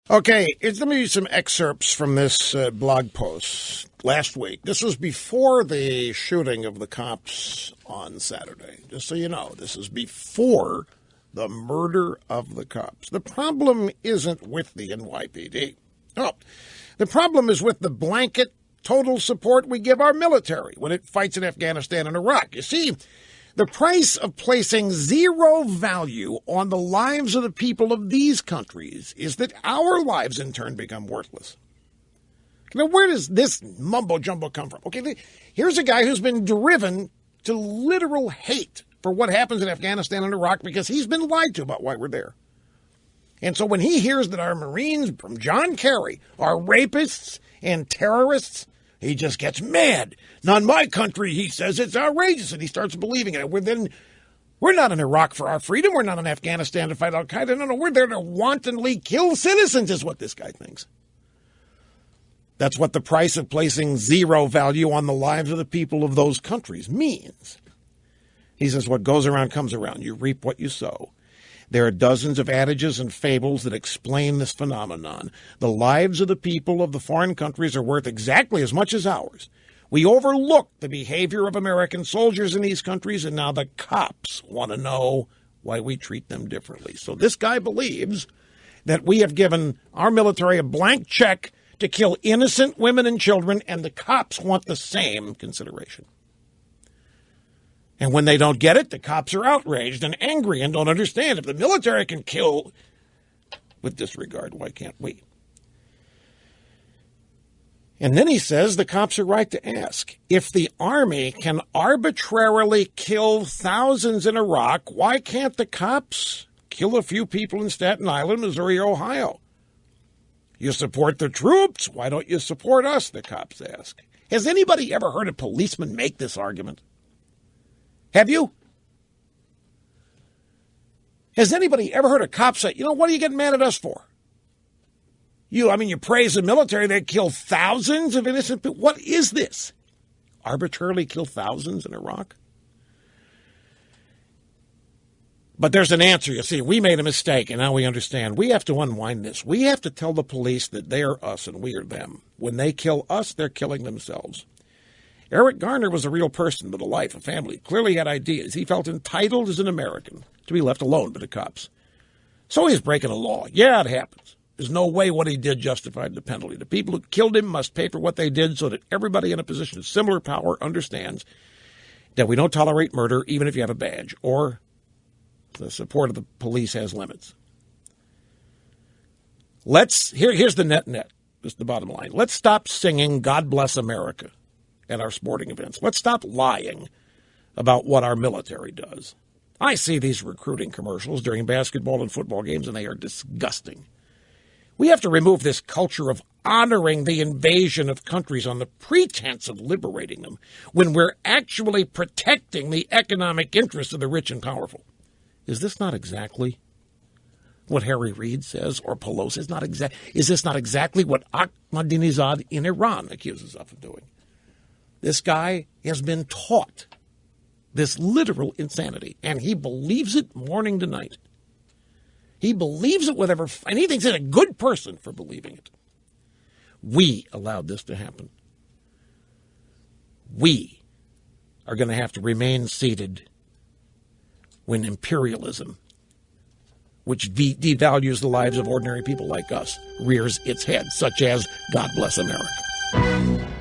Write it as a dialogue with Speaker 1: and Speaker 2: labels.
Speaker 1: Okay, it's going to be some excerpts from this blog post last week. This was before the shooting of the cops on Saturday. Just so you know, this is before the murder of the cops. The problem isn't with the NYPD. No, the problem is with the blanket total support we give our military when it fights in Afghanistan and Iraq. You see, the price of placing zero value on the lives of the people of these countries is that our lives in turn become worthless. Now, where does this mumbo-jumbo come from? Okay, here's a guy who's been driven to literal hate for what happens in Afghanistan and Iraq because he's been lied to about why we're there. And so when he hears that our Marines from John Kerry are rapists and terrorists, he just gets mad. Not my country, he says. It's outrageous, and he starts believing it. We're not in Iraq for our freedom. We're not in Afghanistan to fight al-Qaeda. No, we're there to wantonly kill citizens, is what this guy thinks. That's what the price of placing zero value on the lives of the people of those countries means. He says what goes around comes around. You reap what you sow. There are dozens of adages and fables that explain this phenomenon. The lives of the people of the foreign countries are worth exactly as much as ours. We overlook the behavior of American soldiers in these countries, and now the cops want to know why we treat them differently. So this guy believes that we have given our military a blank check to kill innocent women and children, and the cops want the same consideration. And when they don't get it, the cops are outraged and angry and don't understand. If the military can kill with disregard, why can't we? And then he says the cops are right to ask, if the Army can arbitrarily kill thousands in Iraq, why can't the cops kill a few people in Staten Island, Missouri, or Ohio? You support the troops. Why don't you support us, the cops ask. Has anybody ever heard a policeman make this argument? Have you? Has anybody ever heard a cop say, what are you getting mad at us for? You praise the military, they kill thousands of innocent people. What is this? Arbitrarily kill thousands in Iraq? But there's an answer. You see, we made a mistake, and now we understand. We have to unwind this. We have to tell the police that they are us and we are them. When they kill us, they're killing themselves. Eric Garner was a real person with a life, a family, clearly had ideas. He felt entitled as an American to be left alone by the cops. So he's breaking a law. Yeah, it happens. There's no way what he did justified the penalty. The people who killed him must pay for what they did so that everybody in a position of similar power understands that we don't tolerate murder even if you have a badge, or the support of the police has limits. Here's the net. This is the bottom line. Let's stop singing God Bless America at our sporting events. Let's stop lying about what our military does. I see these recruiting commercials during basketball and football games, and they are disgusting. We have to remove this culture of honoring the invasion of countries on the pretense of liberating them when we're actually protecting the economic interests of the rich and powerful. Is this not exactly what Harry Reid says, or Pelosi? Is this not exactly what Ahmadinejad in Iran accuses us of doing? This guy has been taught this literal insanity, and he believes it morning to night. He believes it and he thinks he's a good person for believing it. We allowed this to happen. We are going to have to remain seated when imperialism, which devalues the lives of ordinary people like us, rears its head, such as God Bless America.